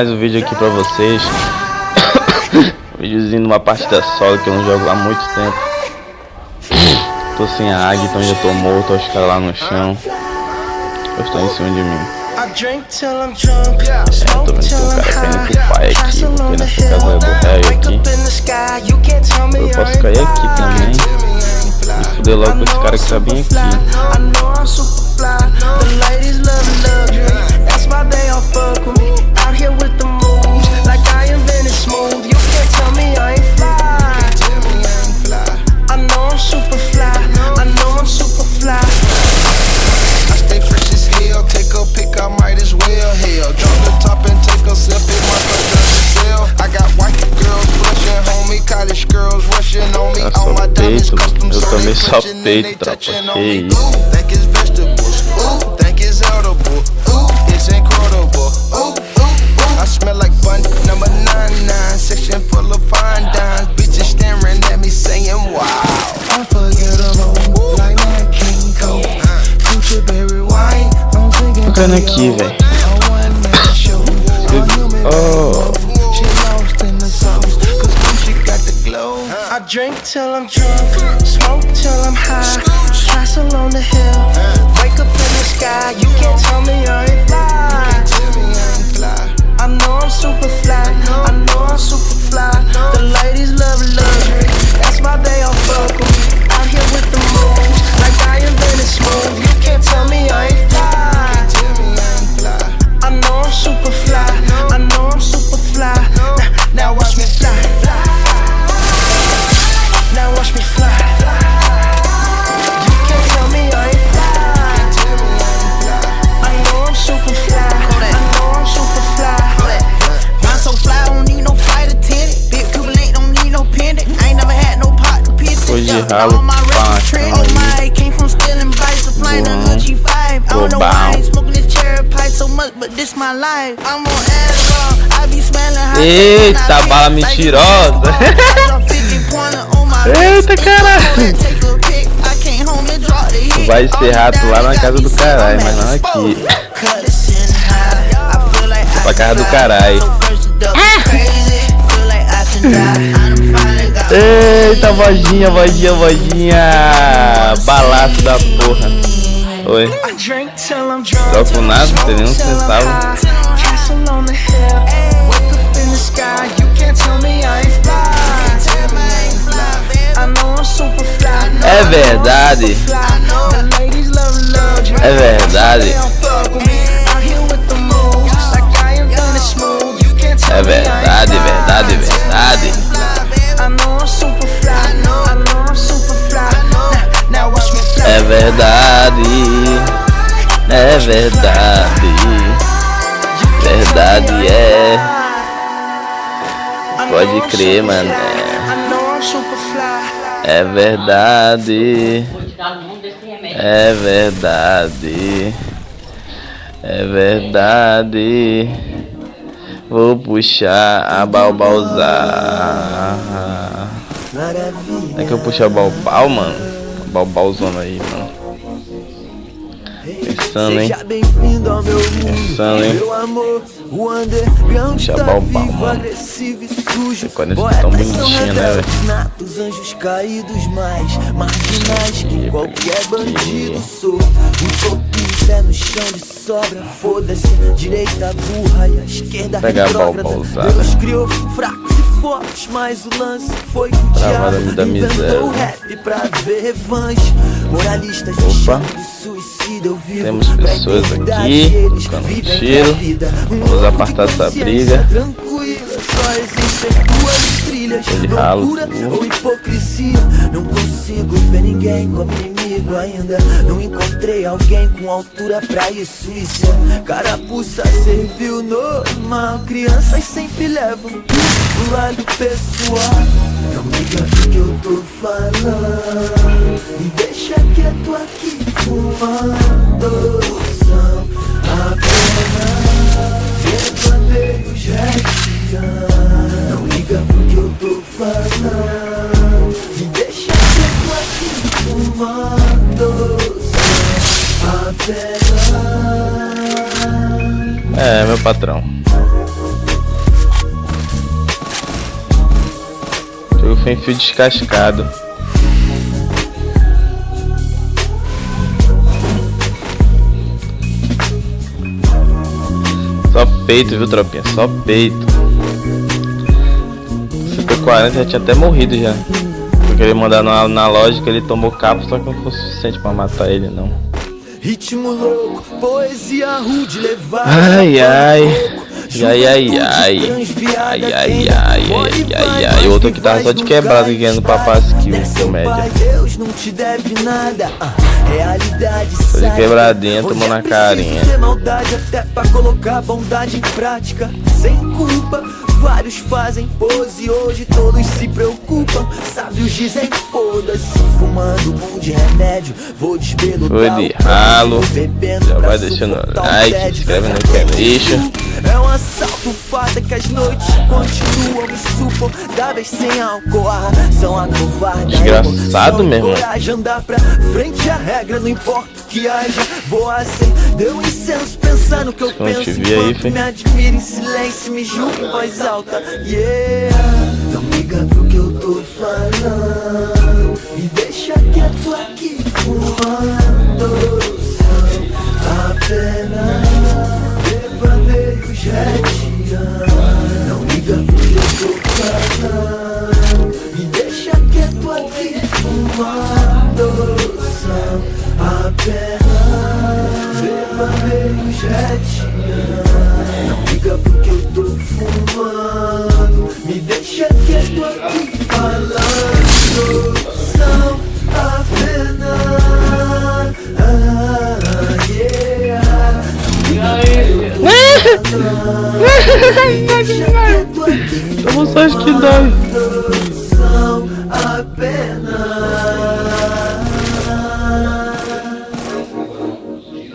Mais um vídeo aqui pra vocês. Videozinho de uma partida solo que eu não jogo há muito tempo. Tô sem a águia, então já tô morto. Os caras lá no chão. Eu estou em cima de mim. Tô vendo que o cara caindo pro pai aqui. Porque nessa casa do réu aqui. Eu posso cair aqui também e fuder logo com esse cara que tá bem aqui. Eu também só peito, tropa. Que isso? Tô caindo aqui, velho. Oh. I drink till I'm drunk, smoke till I'm high, castle on the hill, wake up in the sky. You can't tell me I ain't fly. I know I'm super fly, I know I'm super fly. The ladies love luxury, that's why they all fuck with me. Out here with the moves, like I invented smooth. You can't tell me I ain't fly. I know I'm super fly, I know I'm super fly. Now watch me fly. Now watch me fly. You can't tell me I ain't fly. I know I'm super fly. I know I'm super fly. I'm so fly, I don't need no flight attendant. Big Cuban ain't don't need no pendant. I ain't never had no pot to piss it up. All my records trend. Oh my, came from stealing bikes to flying a little G5. I don't know why I ain't smoking this cherry pie so much, but this my life. I'm on Adderall, I be smelling hot. Eita, bala mentirosa. Eita, caralho. Tu vai ser rato lá na casa do caralho, mas não aqui. Pra casa do caralho. Eita, vozinha. Balaço da porra. Oi. Troco nada, não tem nenhum centavo. É verdade. É verdade. É verdade, verdade. É verdade. É verdade. Verdade é. Pode crer, mano. É verdade. É verdade. É verdade. Vou puxar a balbauzar. É que eu puxo a balbal, mano. Balbauzona aí, mano. Pensando, hein? Puxa balbal, mano. Quando eles estão bonitinhos, né, velho? Os anjos caídos mais marginais que qualquer bandido solto. Um pé no chão de sobra, foda-se. Direita burra e a esquerda retrógrada. Deus criou fracos e fortes, mas o lance foi que o diabo inventou o rap pra ver revanche. Moralistas de suicida, eu vivo. Temos pessoas aqui tocando tiro. Vamos apartar essa briga. Só existem duas trilhas, loucura ou hipocrisia. Não consigo ver ninguém como inimigo ainda. Não encontrei alguém com altura pra isso. Isso é carapuça, serviu normal. Crianças sempre levam pro lado pessoal. Não liga do que eu tô falando. Me deixa quieto aqui fumando. São apenas verdadeiros reptilianos. Não liga pro que eu tô falando. Me deixa quieto aqui fumando. São apenas. É, meu patrão. foi em fio descascado. Só peito, viu, tropinha? Só peito. CP40 já tinha até morrido já. Porque ele mandar na lógica, ele tomou capa, só que não foi suficiente pra matar ele, não. Ritmo louco, poesia rude, levar. Ai, ai. Ai, ai, ai. Ai, ai, ai, ai, ai. O outro aqui tava só de quebrado ganhando papasso que comédia. Deus não te deve nada. Realidade só de quebradinha, tomou na carinha. Ter maldade até pra colocar bondade em prática. Sem culpa, vários fazem pose. Hoje todos se preocupam. Sábios dizem foda-se. Fumando de remédio, vou despelutar. Foi de ralo. Já vai deixando like, se inscreve no canal. É um assalto, fato que as noites continuam insuportáveis sem álcool. São a covarde. Desgraçado mesmo. Coragem andar pra frente, a regra não importa o que haja. Vou assim, deu incenso pensando que eu penso. Enquanto me admira em silêncio, me julga em voz alta. Yeah, não liga pro que eu tô falando. Me deixa quieto aqui fumando. Apenas devaneios retiando. Não liga pro que eu tô falando. Me deixa quieto aqui fumando. São apenas devaneios retiando. Não liga pro que eu tô fumando. Me deixa quieto aqui falando. São apenas Tomou só acho que dói.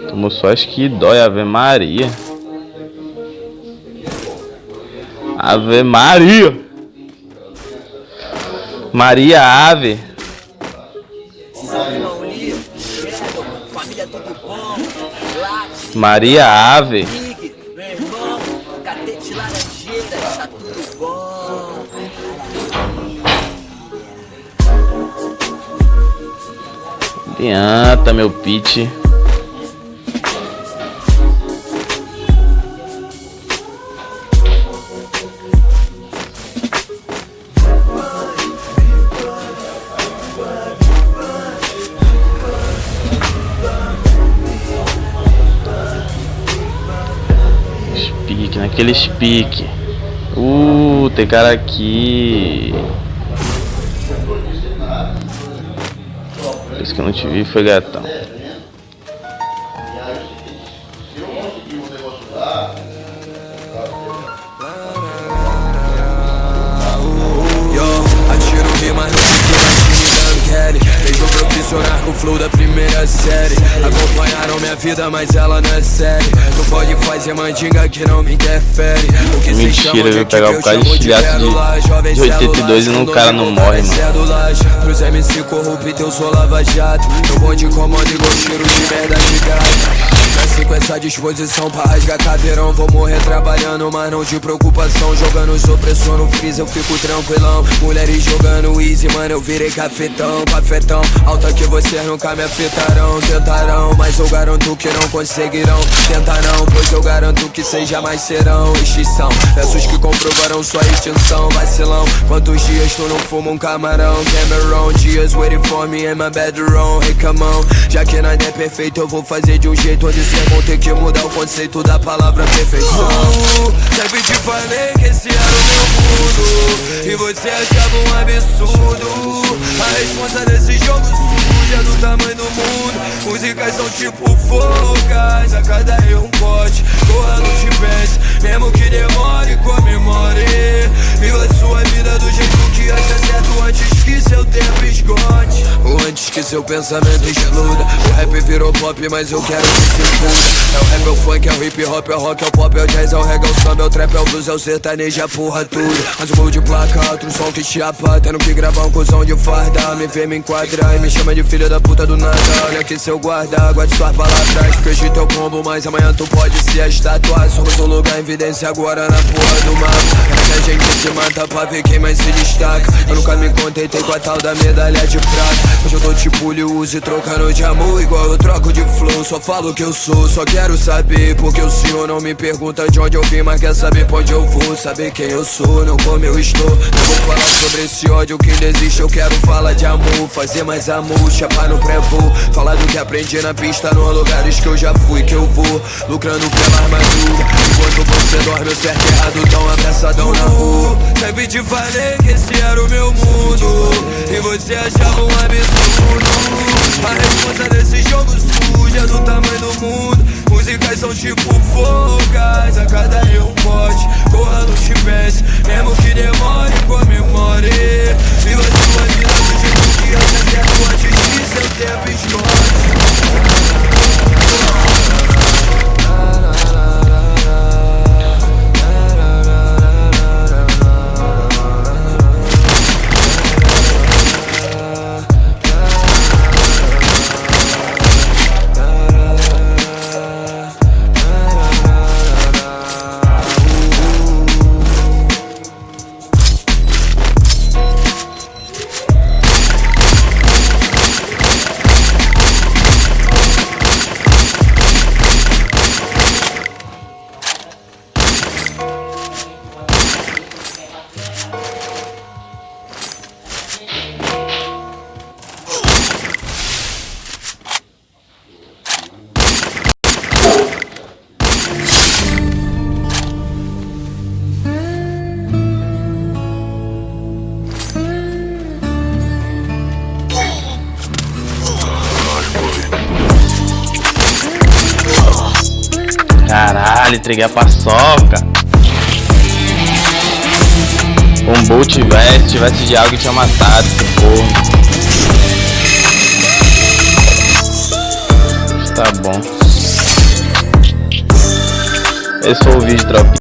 Tomou só acho que dói, Ave Maria. Ave Maria. Maria Ave. Maria Ave. Adianta, meu pitch. Pique, naqueles pique. Tem cara aqui. Por isso que eu não te vi, foi gatão. Vejo profissional com o flow da primeira série. Acompanharam minha vida, mas ela não é série. Tu pode fazer mandinga que não me interfere. O que mentira, eu vou pegar o cara de estilhaço de 82 e o cara não morre, mano. Pros MC corrupto, eu sou lava-jato. Eu vou de comando igual cheiro de merda de gato. Nasci com essa disposição pra rasgar caveirão. Vou morrer trabalhando, mas não de preocupação. Jogando os opressor no freeze, eu fico tranquilão. Mulheres jogando easy, mano, eu virei cafetão. Cafetão, alta que vocês nunca me afetarão. Tentarão, mas eu garanto que não conseguirão. Tentarão, pois eu garanto que vocês jamais serão extinção. Versos que comprovarão sua extinção. Vacilão, quantos dias tu não fuma um camarão? Cameron, dias waiting for me in my bedroom. Hey, come on, já que nada é perfeito, eu vou fazer de um jeito onde vocês vão ter que mudar o conceito da palavra perfeição. Sempre te falei que esse era o meu mundo e você achava um absurdo. A resposta desse jogo sujo é do tamanho do mundo. Músicas são tipo focas, a cada erro um pote. Corra no GPS, mesmo que demore, comemore. Viva sua vida do jeito que acha certo antes que seu tempo esgote. Ou antes que seu pensamento exploda. O rap virou pop, mas eu quero que se foda. É o rap, é o funk, é o hip hop, é o rock, é o pop, é o jazz, é o reggae, é o samba, é o trap, é o blues, é o sertanejo, a porra tudo. Mas o gol de placa, outro som que chiapa. Tendo que gravar um cuzão de farda. Me vê, me enquadra e me chama de filha da puta do nada. Olha aqui seu guarda, guarde suas palavras. Porque hoje teu combo, mas amanhã tu pode se estatuar. Somos um lugar em evidência agora na porra do mapa. É que a gente se mata pra ver quem mais se destaca. Eu nunca me contentei com a tal da medalha de prata. Hoje eu tô tipo Liuzi trocando de amor, igual eu troco de flow. Só falo que eu sou, só quero saber porque o senhor não me pergunta de onde eu vim, mas quer saber pra onde eu vou. Saber quem eu sou, não como eu estou. Não vou falar sobre esse ódio que ainda existe, eu quero falar de amor, fazer mais amor, chapar no pré-voo. Falar do que aprendi na pista, nos lugares que eu já fui, que eu vou lucrando pela armadura. Enquanto você dorme, o certo e errado tão abraçadão na rua. Sempre te falei que esse era o meu mundo e você achava um absurdo. A resposta desse jogo sujo é do tamanho do mundo. Músicas são tipo fogas, a cada um pote. Corra, não te pense, mesmo que demore, comemore. Viva sua vida do jeito que anda certo antes de seu tempo esconde. Caralho, entreguei a paçoca. Um Bolt tivesse de algo e tinha matado esse porra. Tá bom. Esse foi o vídeo, tropa.